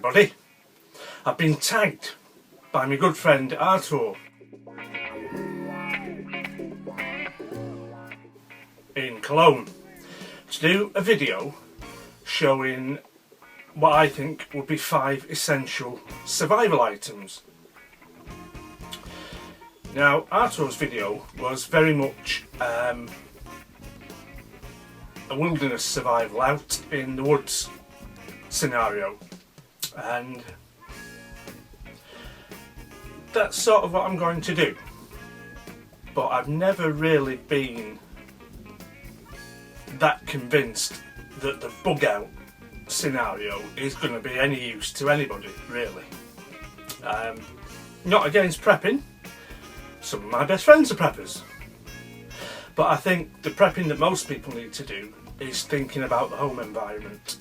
everybody. I've been tagged by my good friend Artur in Cologne to do a video showing what I think would be 5 essential survival items. Now, Artur's video was very much a wilderness survival out in the woods scenario, and that's sort of what I'm going to do, but I've never really been that convinced that the bug out scenario is going to be any use to anybody, really. Not against prepping. Some of my best friends are preppers, but I think the prepping that most people need to do is thinking about the home environment,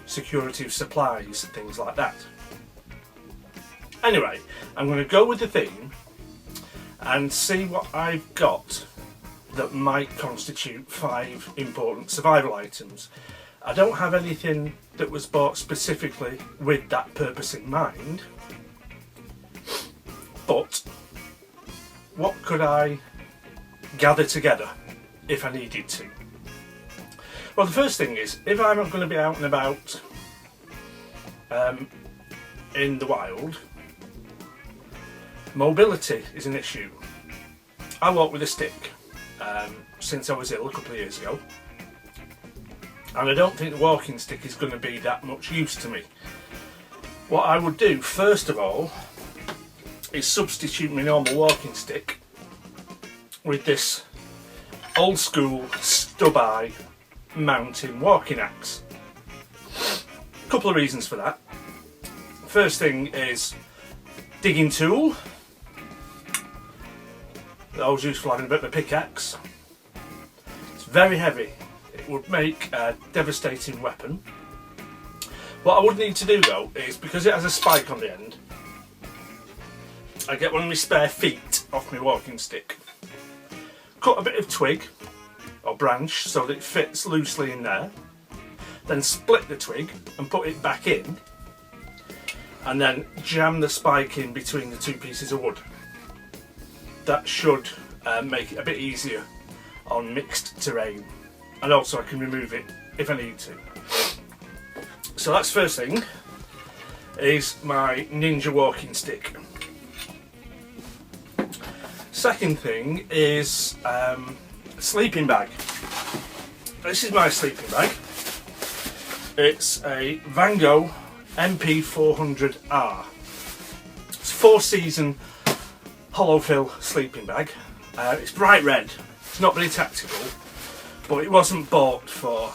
security of supplies, things like that. Anyway, I'm going to go with the theme and see what I've got that might constitute 5 important survival items. I don't have anything that was bought specifically with that purpose in mind, but what could I gather together if I needed to? Well, the first thing is, if I'm not going to be out and about in the wild, mobility is an issue. I walk with a stick since I was ill a couple of years ago, and I don't think the walking stick is going to be that much use to me. What I would do first of all is substitute my normal walking stick with this old school stub-eye mountain walking axe. A couple of reasons for that. First thing is digging tool. It's always useful having a bit of a pickaxe. It's very heavy. It would make a devastating weapon. What I would need to do though is, because it has a spike on the end, I get one of my spare feet off my walking stick, cut a bit of twig or branch so that it fits loosely in there, then split the twig and put it back in, and then jam the spike in between the 2 pieces of wood. That should make it a bit easier on mixed terrain, and also I can remove it if I need to. So that's first thing, is my ninja walking stick. Second thing is a sleeping bag. This is my sleeping bag. It's a Vango MP400R. It's a 4-season hollow fill sleeping bag. It's bright red. It's not very tactical, but it wasn't bought for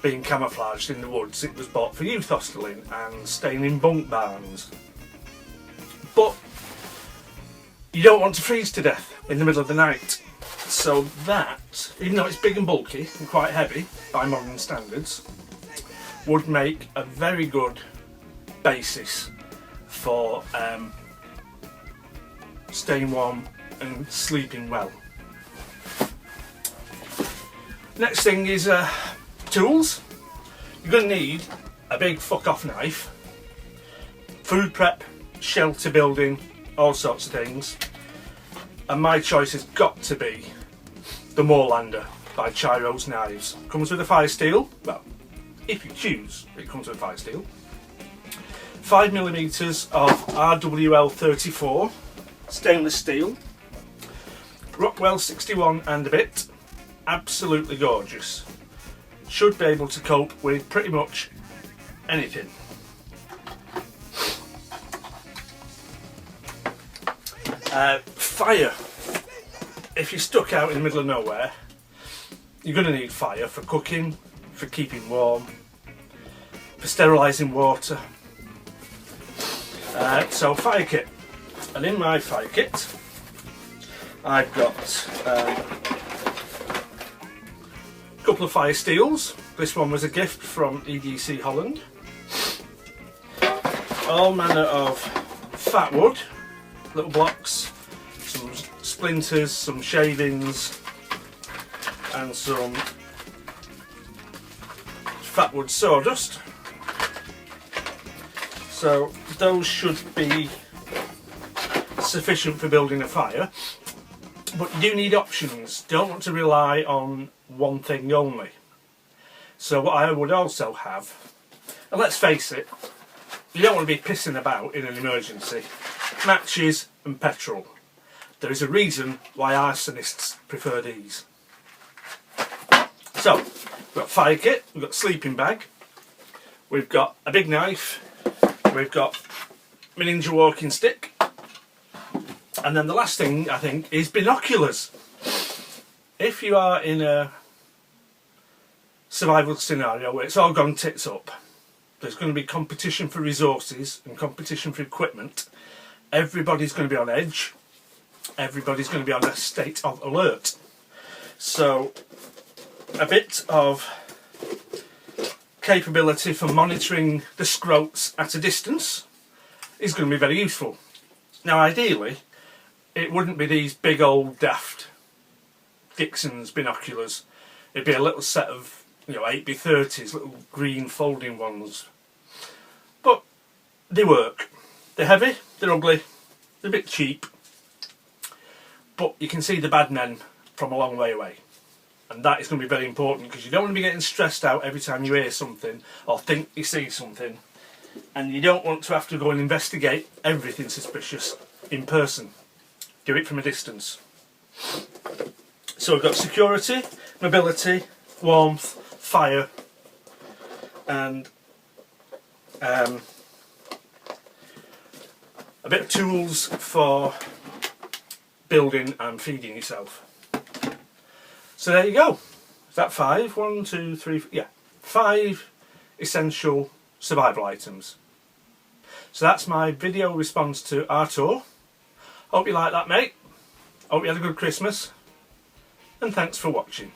being camouflaged in the woods. It was bought for youth hosteling and staying in bunk barns. But you don't want to freeze to death in the middle of the night. So that, even though it's big and bulky and quite heavy by modern standards, would make a very good basis for staying warm and sleeping well. Next thing is tools. You're going to need a big fuck off knife, food prep, shelter building, all sorts of things, and my choice has got to be the Moorlander by Chiro's Knives. Comes with a fire steel. Well, if you choose, it comes with a fire steel. 5mm of RWL 34 stainless steel. Rockwell 61 and a bit. Absolutely gorgeous. Should be able to cope with pretty much anything. Fire. If you're stuck out in the middle of nowhere, you're going to need fire for cooking, for keeping warm, for sterilising water. So fire kit. And in my fire kit I've got a couple of fire steels. This one was a gift from EDC Holland. All manner of fat wood, little blocks, some splinters, some shavings and some fat wood sawdust. So those should be sufficient for building a fire. But you do need options. Don't want to rely on one thing only. So what I would also have, and let's face it, you don't want to be pissing about in an emergency. Matches and petrol. There is a reason why arsonists prefer these. So, we've got fire kit, we've got sleeping bag, we've got a big knife, we've got my ninja walking stick, and then the last thing I think is binoculars. If you are in a survival scenario where it's all gone tits up, there's going to be competition for resources and competition for equipment, everybody's going to be on edge, everybody's going to be on a state of alert. So a bit of capability for monitoring the scroats at a distance is going to be very useful. Now ideally it wouldn't be these big old daft Dixon's binoculars, it'd be a little set of 8x30s, little green folding ones. But they work. They're heavy, they're ugly, they're a bit cheap, but you can see the bad men from a long way away. And that is going to be very important, because you don't want to be getting stressed out every time you hear something or think you see something, and you don't want to have to go and investigate everything suspicious in person. Do it from a distance. So we've got security, mobility, warmth, fire, and a bit of tools for building and feeding yourself. So there you go. Is that 5? 1, 2, 3, yeah, 5 essential survival items. So that's my video response to Artur. Hope you like that, mate. Hope you had a good Christmas, and thanks for watching.